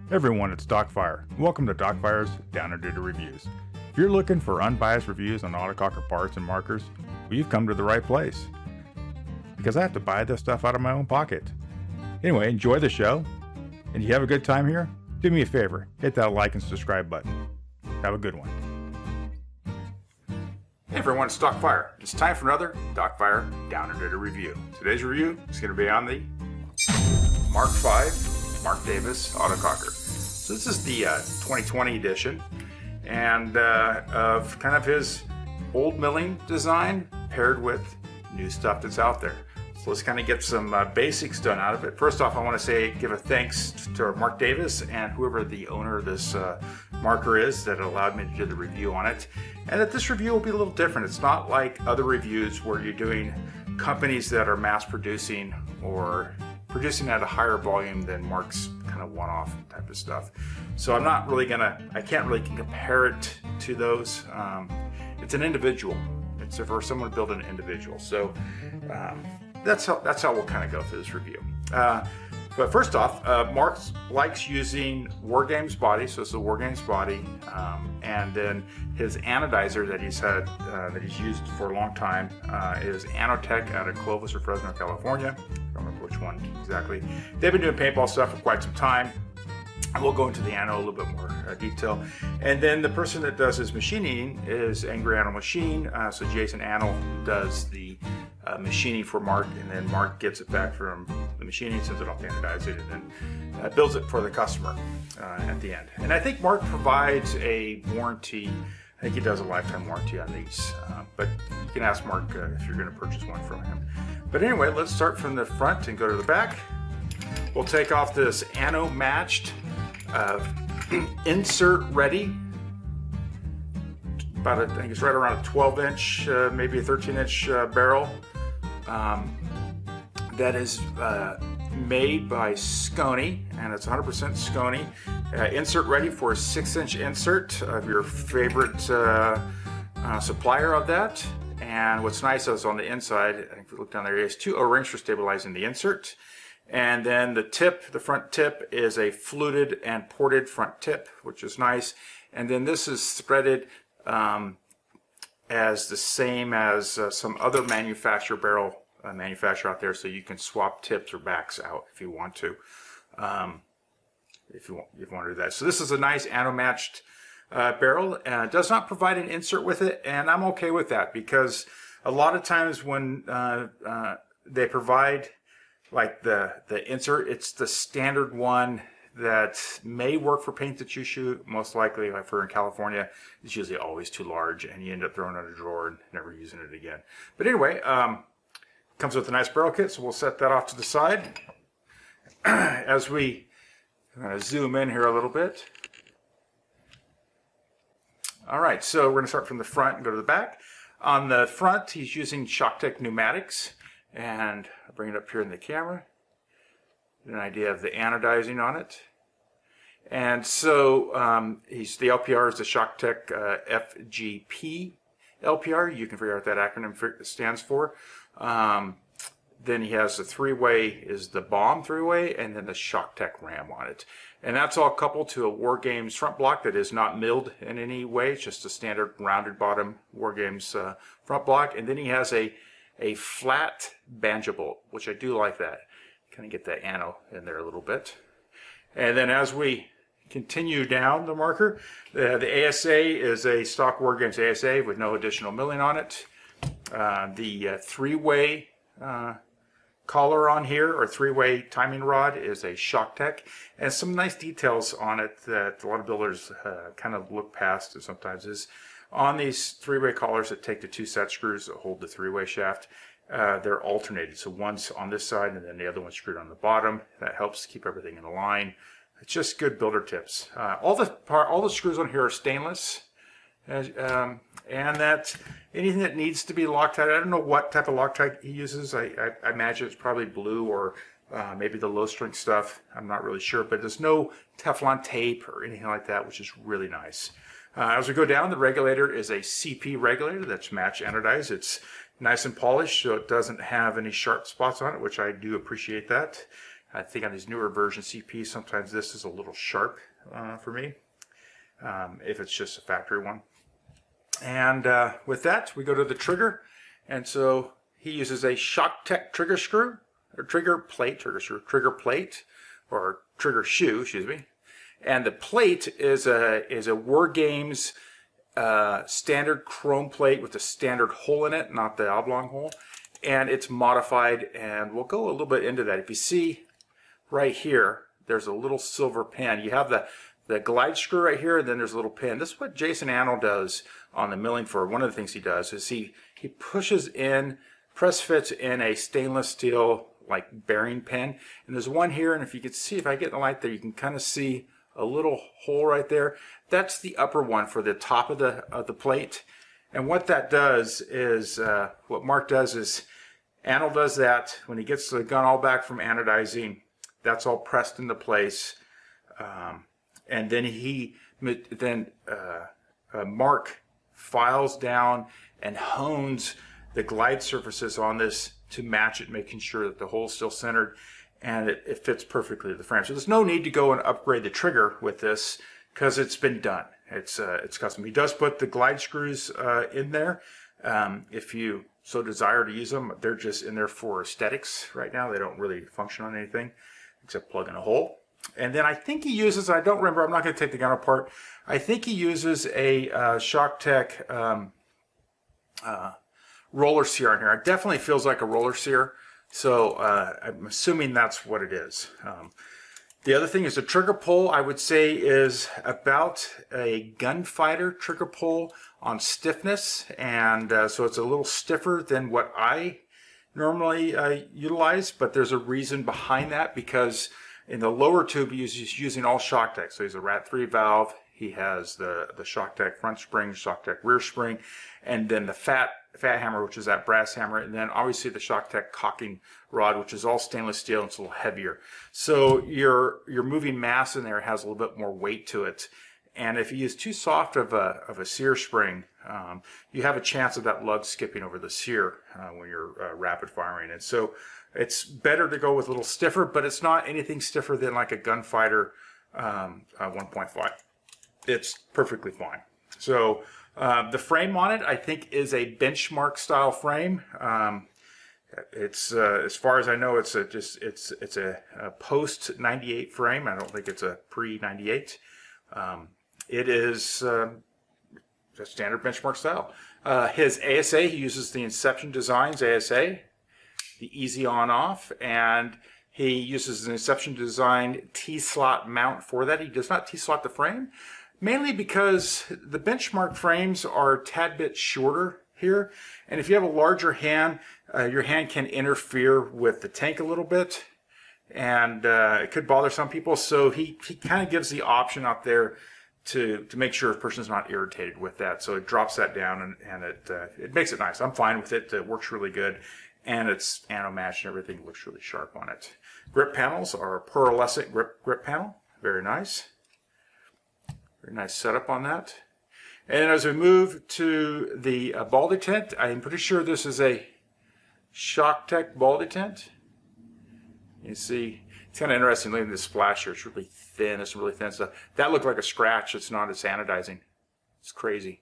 Hey everyone, it's Docfire. Welcome to Docfire's Down and Dirty Reviews. If you're looking for unbiased reviews on autococker parts and markers, well, you've come to the right place. Because I have to buy this stuff out of my own pocket. Anyway, enjoy the show. And if you have a good time here, do me a favor, hit that like and subscribe button. Have a good one. Hey everyone, it's Docfire. It's time for another Docfire Down and Dirty Review. Today's review is going to be on the Mark-5 Mark Davis autococker. So this is the 2020 edition, and of kind of his old milling design paired with new stuff that's out there. So let's kind of get some basics done out of it. First off, I want to give a thanks to Mark Davis and whoever the owner of this marker is that allowed me to do the review on it. And that this review will be a little different. It's not like other reviews where you're doing companies that are mass producing or producing at a higher volume than Mark's kind of one-off type of stuff. So I can't really compare it to those. It's an individual. It's for someone to build an individual. So that's how we'll kind of go through this review. But first off, Mark likes using Wargames body, so it's a Wargames body, and then his anodizer that he's used for a long time is Anotech out of Clovis or Fresno, California. I don't remember which one exactly. They've been doing paintball stuff for quite some time. We'll go into the ano a little bit more detail. And then the person that does his machining is Angry Anno Machine. So Jason Anno does the machining for Mark, and then Mark gets it back from the machining, sends it off to anodize it, and then builds it for the customer at the end. And I think Mark provides a warranty. I think he does a lifetime warranty on these, but you can ask Mark if you're going to purchase one from him. But anyway, let's start from the front and go to the back. We'll take off this ano matched insert ready. I think it's right around a 12-inch, maybe a 13-inch barrel. That is made by Scony, and it's 100% Scony. Insert ready for a 6-inch insert of your favorite supplier of that. And what's nice is on the inside, I think if you look down there, it has 2 O-rings for stabilizing the insert. And then the front tip is a fluted and ported front tip, which is nice. And then this is threaded as the same as some other barrel manufacturer out there, so you can swap tips or backs out if you want to. If you want to do that. So this is a nice ano-matched barrel, and it does not provide an insert with it, and I'm okay with that, because a lot of times when they provide like the insert, it's the standard one that may work for paint that you shoot. Most likely, like for in California, it's usually always too large, and you end up throwing it in a drawer and never using it again. But anyway, comes with a nice barrel kit, so we'll set that off to the side. As I'm going to zoom in here a little bit. All right, so we're going to start from the front and go to the back. On the front, he's using ShockTech pneumatics, and I'll bring it up here in the camera. Get an idea of the anodizing on it. And so the LPR is the ShockTech FGP LPR. You can figure out what that acronym stands for. Then he has the 3-way is the bomb 3-way, and then the ShockTech RAM on it. And that's all coupled to a Wargames front block that is not milled in any way. It's just a standard rounded bottom Wargames front block. And then he has a flat banjo bolt, which I do like that. Kind of get that ano in there a little bit. And then as we continue down the marker, the ASA is a stock Wargames ASA with no additional milling on it. The 3-way collar on here, or 3-way timing rod, is a ShockTech, and some nice details on it that a lot of builders kind of look past sometimes is on these 3-way collars that take the 2 set screws that hold the 3-way shaft. They're alternated, so one's on this side and then the other one's screwed on the bottom. That helps keep everything in a line. It's just good builder tips. All the screws on here are stainless. And that anything that needs to be Loctite, I don't know what type of Loctite he uses. I imagine it's probably blue or maybe the low strength stuff. I'm not really sure, but there's no Teflon tape or anything like that, which is really nice. As we go down, the regulator is a CP regulator that's match anodized. It's nice and polished, so it doesn't have any sharp spots on it, which I do appreciate that. I think on these newer version CPs, sometimes this is a little sharp for me, if it's just a factory one. And with that, we go to the trigger. And so he uses a ShockTech trigger screw, or trigger plate, or trigger shoe, excuse me. And the plate is a War Games standard chrome plate with a standard hole in it, not the oblong hole. And it's modified, and we'll go a little bit into that. If you see right here, there's a little silver pin. You have the glide screw right here, and then there's a little pin. This is what Jason Annell does on the milling floor. One of the things he does is he pushes in, press fits in a stainless steel like bearing pin. And there's one here, and if you can see, if I get the light there, you can kind of see a little hole right there. That's the upper one for the top of the plate. And what that does is, what Mark does is, Annell does that when he gets the gun all back from anodizing. That's all pressed into place, and then Mark files down and hones the glide surfaces on this to match it, making sure that the hole's still centered and it fits perfectly to the frame. So there's no need to go and upgrade the trigger with this because it's been done. It's custom. He does put the glide screws in there. If you so desire to use them, they're just in there for aesthetics right now. They don't really function on anything except plug in a hole. And then I think he uses, I don't remember, I'm not going to take the gun apart. I think he uses a ShockTech roller sear on here. It definitely feels like a roller sear. So I'm assuming that's what it is. The other thing is the trigger pull, I would say, is about a gunfighter trigger pull on stiffness. And so it's a little stiffer than what I normally utilize, but there's a reason behind that, because in the lower tube he's using all ShockTech. So he's a RAT3 valve, he has the ShockTech front spring, ShockTech rear spring, and then the fat hammer, which is that brass hammer, and then obviously the ShockTech cocking rod, which is all stainless steel and it's a little heavier. So your moving mass in there has a little bit more weight to it. And if you use too soft of a sear spring, you have a chance of that lug skipping over the sear when you're rapid firing. And so it's better to go with a little stiffer, but it's not anything stiffer than like a gunfighter 1.5. It's perfectly fine. So the frame on it, I think, is a benchmark style frame. It's as far as I know, it's a post 98 frame. I don't think it's a pre 98. It is a standard benchmark style. His ASA, he uses the Inception Designs ASA, the easy on off, and he uses an Inception Design T-slot mount for that. He does not T-slot the frame, mainly because the benchmark frames are a tad bit shorter here, and if you have a larger hand, your hand can interfere with the tank a little bit, and it could bother some people. So he kind of gives the option up there to make sure a person's not irritated with that. So it drops that down, and it makes it nice. I'm fine with it. It works really good, and it's ano matched and everything looks really sharp on it. Grip panels are a pearlescent grip panel. Very nice. Very nice setup on that. And as we move to the ball detent, I'm pretty sure this is a ShockTech ball detent. You see, it's kind of interesting looking at this splash here. It's really thin. It's really thin stuff. That looked like a scratch. It's not. It's anodizing. It's crazy.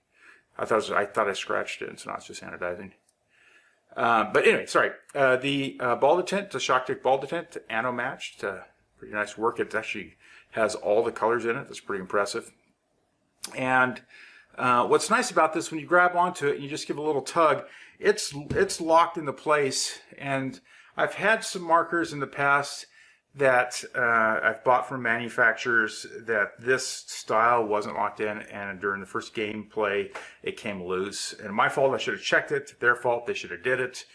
I thought I scratched it. It's not. It's just anodizing. But anyway, sorry. The ball detent, the ShockTech ball detent, ano matched. Pretty nice work. It actually has all the colors in it. That's pretty impressive. And what's nice about this, when you grab onto it and you just give a little tug, it's locked into place. And I've had some markers in the past that I've bought from manufacturers that this style wasn't locked in, and during the first gameplay it came loose. And my fault, I should have checked it. Their fault, they should have did it.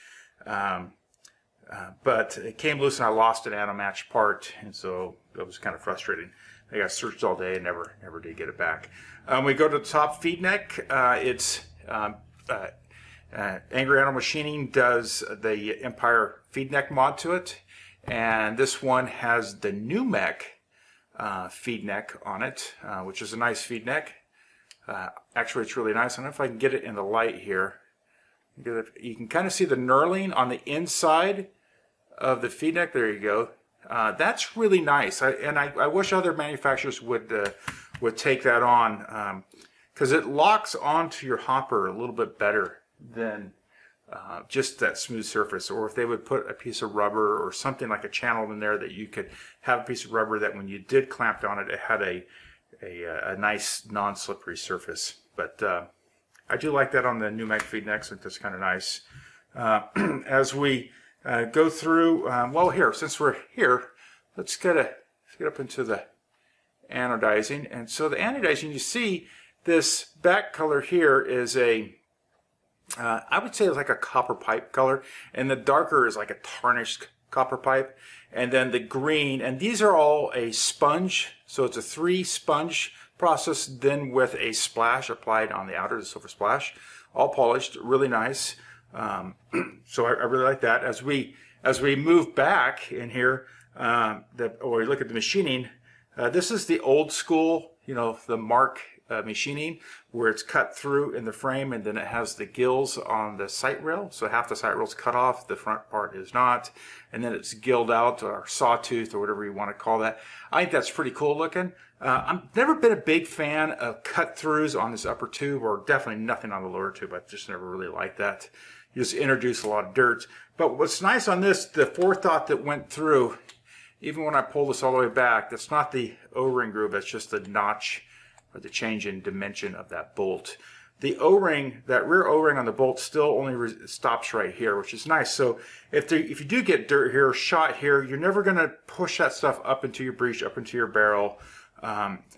But it came loose and I lost an ano match part, and so that was kind of frustrating. I got searched all day and never did get it back. We go to the top feed neck. It's Angry Animal Machining does the Empire feed neck mod to it, and this one has the new mech feed neck on it, which is a nice feed neck. Actually, it's really nice. I don't know if I can get it in the light here. You can kind of see the knurling on the inside of the feed neck. There you go. That's really nice. I wish other manufacturers would take that on, because it locks onto your hopper a little bit better than just that smooth surface. Or if they would put a piece of rubber or something like a channel in there that you could have a piece of rubber that when you did clamp on it, it had a nice non-slippery surface. But I do like that on the new Mark-5 next. That's kind of nice. As we go through, well, here, since we're here, let's get up into the anodizing. And so the anodizing, you see this back color here is I would say it's like a copper pipe color, and the darker is like a tarnished copper pipe. And then the green, and these are all a sponge, so it's a 3 sponge process, then with a splash applied on the outer, the silver splash, all polished, really nice. So I really like that. As we move back in here, or we look at the machining, this is the old school, the Mark machining, where it's cut through in the frame and then it has the gills on the sight rail. So half the sight rail is cut off, the front part is not, and then it's gilled out, or sawtooth, or whatever you want to call that. I think that's pretty cool looking. I've never been a big fan of cut throughs on this upper tube, or definitely nothing on the lower tube. I've just never really liked that. You just introduce a lot of dirt. But what's nice on this, the forethought that went through, even when I pull this all the way back, that's not the O-ring groove, that's just the notch, or the change in dimension of that bolt. The O-ring, that rear O-ring on the bolt, still only stops right here, which is nice. So if you do get dirt here, shot here, you're never going to push that stuff up into your breech, up into your barrel.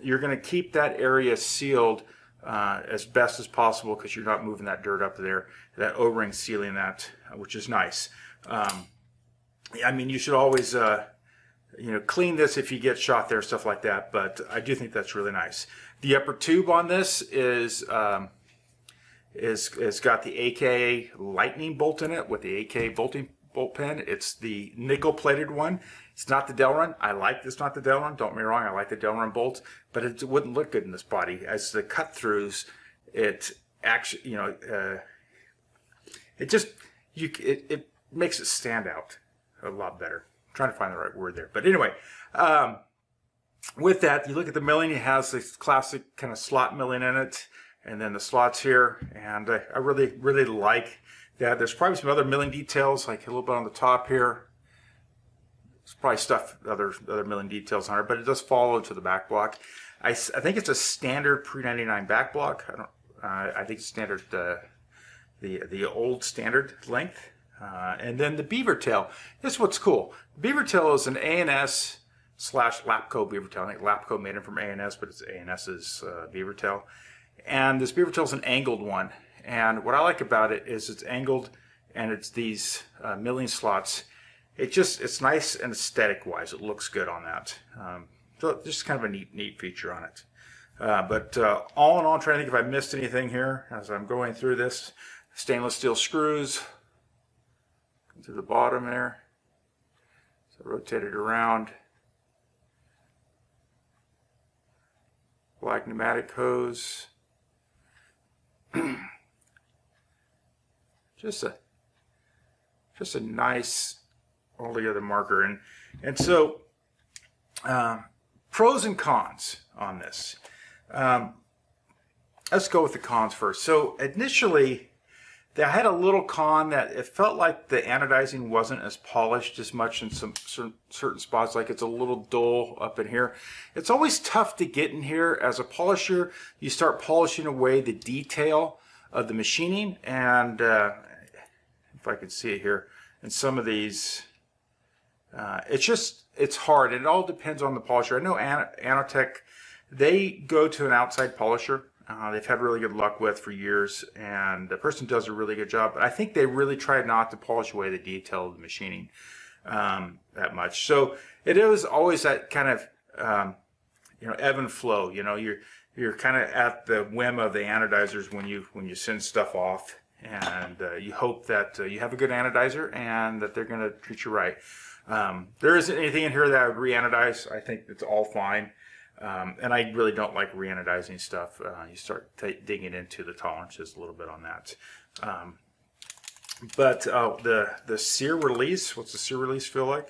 You're going to keep that area sealed as best as possible, because you're not moving that dirt up there. That O-ring sealing that, which is nice. I mean, you should always clean this if you get shot there, stuff like that. But I do think that's really nice. The upper tube on this is got the AK lightning bolt in it with the AK bolt pin. It's the nickel plated one. It's not the Delrin. I like this, not the Delrin. Don't get me wrong, I like the Delrin bolts, but it wouldn't look good in this body. As the cut throughs, it actually, it makes it stand out a lot better. I'm trying to find the right word there, but anyway. With that, you look at the milling, it has this classic kind of slot milling in it, and then the slots here, and I really, really like that. There's probably some other milling details, like a little bit on the top here. There's probably stuff, other milling details on it, but it does follow into the back block. I think it's a standard pre-99 back block. I think it's standard, the old standard length. And then the beaver tail. This is what's cool. The beaver tail is an A&S / Lapco beaver tail. I think Lapco made it from A&S, but it's A&S's beaver tail. And this beaver tail is an angled one. And what I like about it is it's angled, and it's these milling slots. It's nice and aesthetic wise. It looks good on that. So just kind of a neat feature on it. But all in all, I'm trying to think if I missed anything here as I'm going through this. Stainless steel screws to the bottom there. So rotate it around. Black pneumatic hose. just a nice all together marker. And so pros and cons on this. Let's go with the cons first. So initially, I had a little con that it felt like the anodizing wasn't as polished as much in some certain spots, like it's a little dull up in here. It's always tough to get in here. As a polisher, you start polishing away the detail of the machining, and if I could see it here, in some of these, it's hard. It all depends on the polisher. I know Anotech, they go to an outside polisher. They've had really good luck with for years, and the person does a really good job. But I think they really try not to polish away the detail of the machining that much. So it is always that kind of ebb and flow. You're kind of at the whim of the anodizers when you send stuff off, and you hope that you have a good anodizer and that they're going to treat you right. There isn't anything in here that I would re-anodize. I think it's all fine. And I really don't like re-anodizing stuff. You start digging into the tolerances a little bit on that. But the sear release, what's the sear release feel like?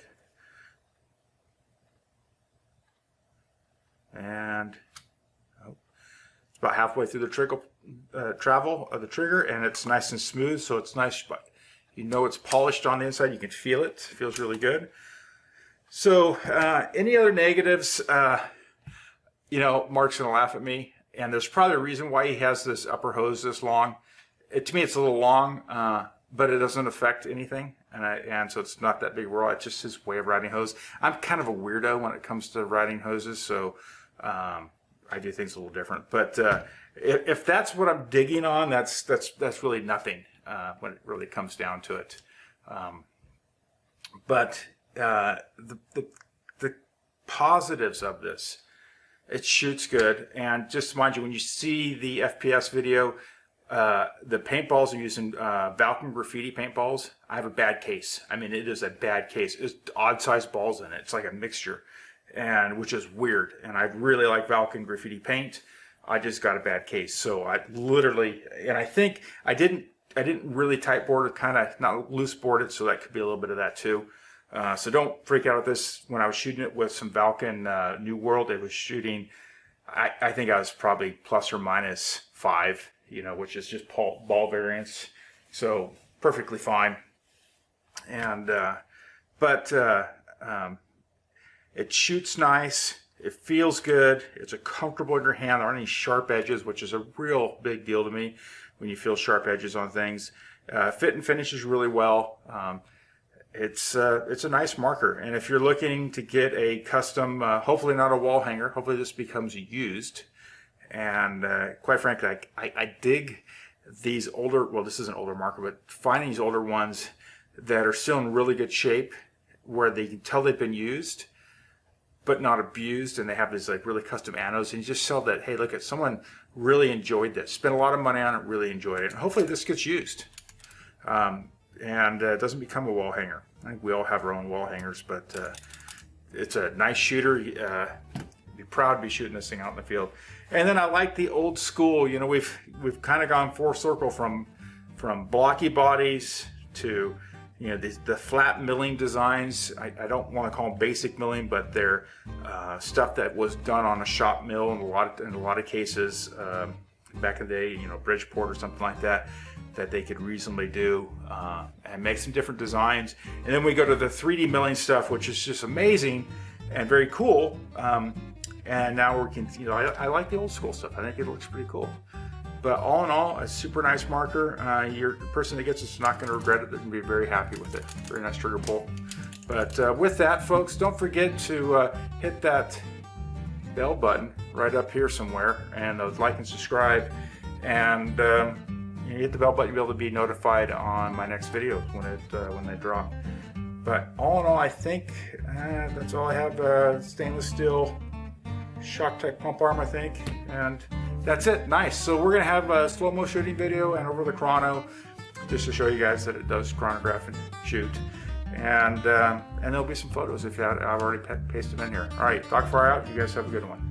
about halfway through the travel of the trigger, and it's nice and smooth, so it's nice, but you know it's polished on the inside. You can feel it. It feels really good. So any other negatives, you know, Mark's going to laugh at me, and there's probably a reason why he has this upper hose this long. To me, it's a little long, but it doesn't affect anything, and so it's not that big a role. It's just his way of riding hose. I'm kind of a weirdo when it comes to riding hoses, so I do things a little different. But if that's what I'm digging on, that's really nothing when it really comes down to it. But the positives of this, it shoots good, and just mind you, when you see the FPS video, the paintballs are using Valken graffiti paintballs. I have a bad case. I mean, it is a bad case. It's odd-sized balls in it. It's like a mixture, and which is weird. And I really like Valken graffiti paint. I just got a bad case, so I literally, and I think I didn't really tight board it, kind of not loose board it, so that could be a little bit of that too. So don't freak out at this. When I was shooting it with some Valken New World, it was shooting, I think I was probably plus or minus 5, you know, which is just ball variance. So perfectly fine. And, it shoots nice. It feels good. It's comfortable in your hand. There aren't any sharp edges, which is a real big deal to me when you feel sharp edges on things. Fit and finishes really well. It's a nice marker, and if you're looking to get a custom, hopefully not a wall hanger, hopefully this becomes used. And quite frankly, I dig these older, well, this is an older marker, but finding these older ones that are still in really good shape, where they can tell they've been used but not abused, and they have these like really custom anodes, and you just sell that, hey, look at someone really enjoyed this, spent a lot of money on it, really enjoyed it, and hopefully this gets used. And it doesn't become a wall hanger. I think we all have our own wall hangers, but it's a nice shooter. Be proud to be shooting this thing out in the field. And then I like the old school. You know, we've kind of gone full circle from blocky bodies to, you know, the flat milling designs. I don't want to call them basic milling, but they're stuff that was done on a shop mill in a lot of cases back in the day. You know, Bridgeport or something like that. That they could reasonably do and make some different designs. And then we go to the 3D milling stuff, which is just amazing and very cool. And now we can, you know, I like the old school stuff. I think it looks pretty cool. But all in all, a super nice marker. The person that gets it's not going to regret it. They're going to be very happy with it. Very nice trigger pull. But with that, folks, don't forget to hit that bell button right up here somewhere, and like and subscribe. And you hit the bell button, you'll be able to be notified on my next video when they drop. But all in all, I think that's all I have. Stainless steel shock tech pump arm, I think, and that's it. Nice. So we're gonna have a slow-mo shooting video and over the chrono, just to show you guys that it does chronograph and shoot. And there'll be some photos if I've already pasted them in here. All right, Docfire out. You guys have a good one.